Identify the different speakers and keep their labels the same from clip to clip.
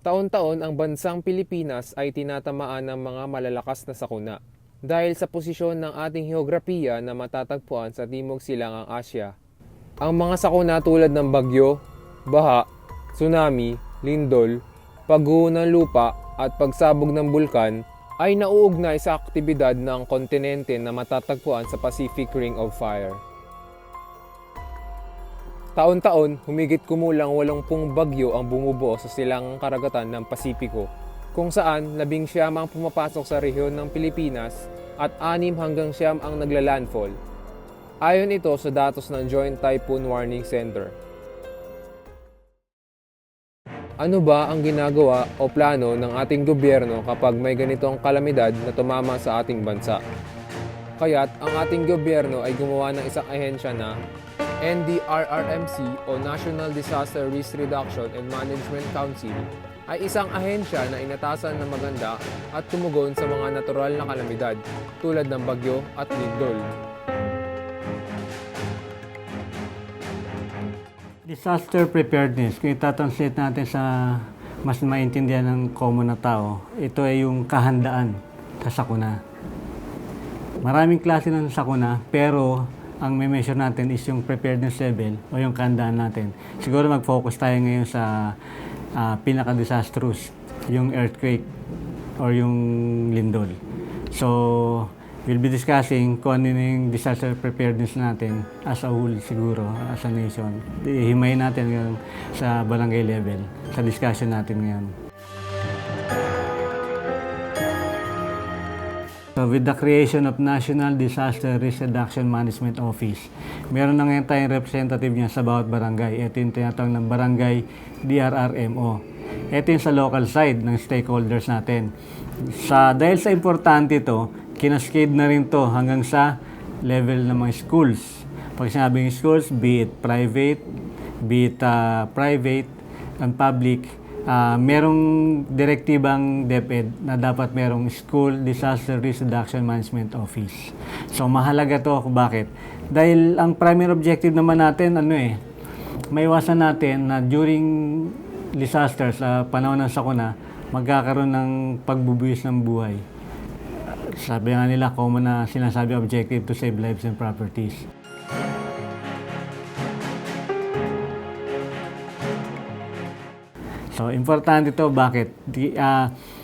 Speaker 1: Taon-taon ang bansang Pilipinas ay tinatamaan ng mga malalakas na sakuna dahil sa posisyon ng ating heograpiya na matatagpuan sa Timog Silangang Asya. Ang mga sakuna tulad ng bagyo, baha, tsunami, lindol, pagguho ng lupa at pagsabog ng bulkan ay nauugnay sa aktibidad ng kontinente na matatagpuan sa Pacific Ring of Fire. Taon-taon, humigit kumulang 80 bagyo ang bumubuo sa silangang karagatan ng Pasipiko, kung saan 19 ang pumapasok sa rehiyon ng Pilipinas at 6 hanggang 9 ang naglalandfall. Ayon ito sa datos ng Joint Typhoon Warning Center. Ano ba ang ginagawa o plano ng ating gobyerno kapag may ganitong kalamidad na tumama sa ating bansa? Kaya't ang ating gobyerno ay gumawa ng isang ahensya na NDRRMC o National Disaster Risk Reduction and Management Council ay isang ahensya na inatasan na maganda at tumugon sa mga natural na kalamidad tulad ng bagyo at lindol.
Speaker 2: Disaster preparedness, kung itatranslate natin sa mas maintindihan ng common na tao, ito ay yung kahandaan sa sakuna. Maraming klase ng sakuna, pero ang may measure natin is yung preparedness level o yung kahandaan natin. Siguro mag-focus tayo ngayon sa pinaka-disastrous, yung earthquake or yung lindol. So, we'll be discussing kung ano yung disaster preparedness natin as a whole siguro, as a nation. Himayin natin yung sa barangay level, sa discussion natin ngayon. So with the creation of National Disaster Risk Reduction Management Office, meron na ngayon tayong representative niya sa bawat barangay. Ito yung tinatawag ng Barangay DRRMO. Ito yung sa local side ng stakeholders natin. Dahil sa importante ito, kinaskade na rin to hanggang sa level ng mga schools. Pag sinabing schools, be it private and public, merong direktibang DepEd na dapat merong School Disaster Risk Reduction Management Office. So mahalaga to. Bakit? Dahil ang primary objective naman natin, maiwasan natin na during disaster sa panahon ng sakuna, magkakaroon ng pagbubuwis ng buhay. Sabi nga nila, common na sinasabi objective to save lives and properties. So, importante ito. Bakit?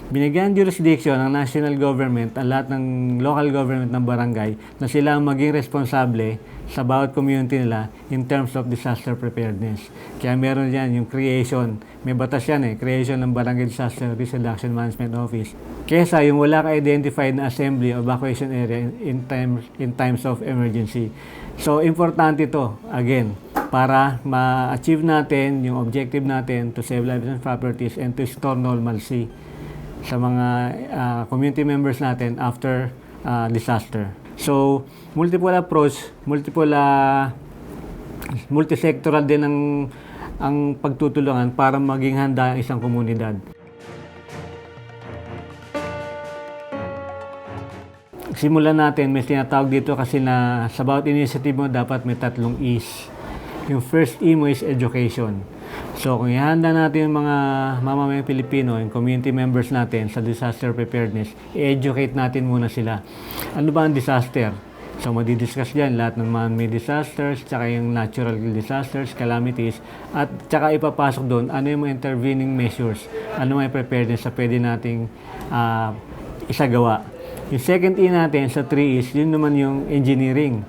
Speaker 2: Binigyan jurisdiction ng national government at lahat ng local government ng barangay na sila ang maging responsable sa bawat community nila in terms of disaster preparedness. Kaya meron yan yung creation, may batas yan creation ng Barangay Disaster Risk Reduction Management Office. Kesa yung wala ka-identified na assembly o evacuation area in times of emergency. So, importante ito, again, para ma-achieve natin yung objective natin to save lives and properties and to restore normalcy sa mga community members natin after disaster. So, multiple approach, multisectoral din ang pagtutulungan para maging handa ang isang komunidad. Simulan natin, may tinatawag dito kasi na sa bawat initiative mo dapat may 3 E's. Yung first E mo is education. So, kung ihanda natin yung mga mamamayang Pilipino, yung community members natin sa disaster preparedness, i-educate natin muna sila. Ano ba ang disaster? So, madidiscuss dyan lahat ng man-made disasters, tsaka yung natural disasters, calamities, at tsaka ipapasok doon ano yung mga intervening measures, ano may preparedness na pwede nating isagawa. Yung second E natin sa 3 is, yun naman yung engineering.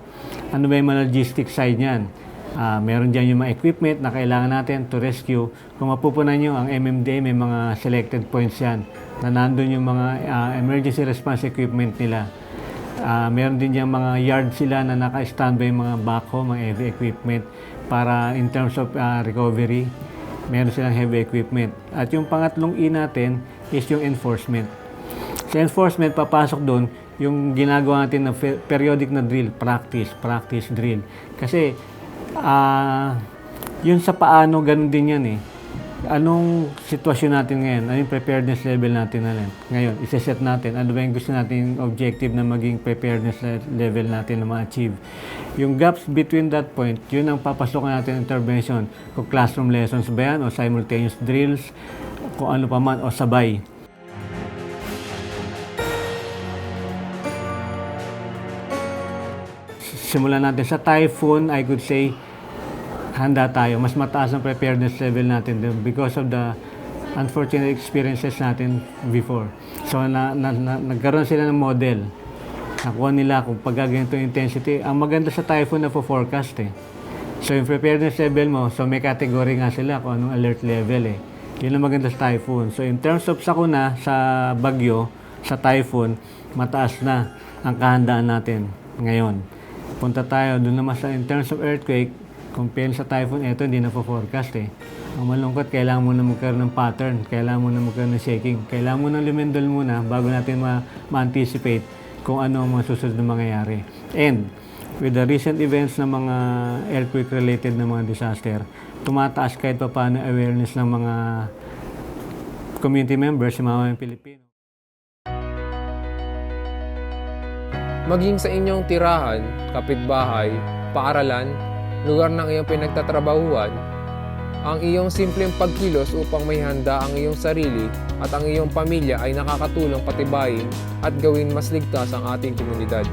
Speaker 2: Ano ba yung mga logistics side niyan? Meron dyan yung mga equipment na kailangan natin to rescue. Kung mapupunan nyo, ang MMDA may mga selected points yan na nandun yung mga emergency response equipment nila. Meron din yung mga yard sila na naka-standby mga backhoe, mga heavy equipment para in terms of recovery. Meron silang heavy equipment. At yung pangatlong E natin is yung enforcement. Sa enforcement, papasok doon yung ginagawa natin na periodic na drill, practice, drill. Kasi yun sa paano, ganun din yan Anong sitwasyon natin ngayon? Ano yung preparedness level natin ngayon? Isa-set natin. Ano ba yung gusto natin objective na maging preparedness level natin na ma-achieve? Yung gaps between that point, yun ang papasok natin intervention. Kung classroom lessons ba yan o simultaneous drills, kung ano pa man o sabay. Simulan natin sa typhoon, I could say, handa tayo. Mas mataas ang preparedness level natin because of the unfortunate experiences natin before. So, nagkaroon sila ng model. Nakuha nila kung pag ganito yung intensity. Ang maganda sa typhoon na forecast eh. So, yung preparedness level mo, so may category nga sila kung anong alert level eh. Yun ang maganda sa typhoon. So, in terms of sakuna, sa bagyo, sa typhoon, mataas na ang kahandaan natin ngayon. Punta tayo doon naman sa in terms of earthquake, compare sa typhoon, ito hindi na forecast eh. Ang malungkot, kailangan mo na magkaroon ng pattern, kailangan mo na magkaroon ng shaking, kailangan mo na lumindol muna bago natin ma-anticipate kung ano ang mga susunod na mangyayari. And with the recent events ng mga earthquake-related na mga disaster, tumataas kahit pa paano awareness ng mga community members, yung mga Pilipino.
Speaker 1: Maging sa inyong tirahan, kapitbahay, paaralan, lugar ng iyong pinagtatrabahuan, ang iyong simpleng pagkilos upang may handa ang iyong sarili at ang iyong pamilya ay nakakatulong patibayin at gawin mas ligtas ang ating komunidad.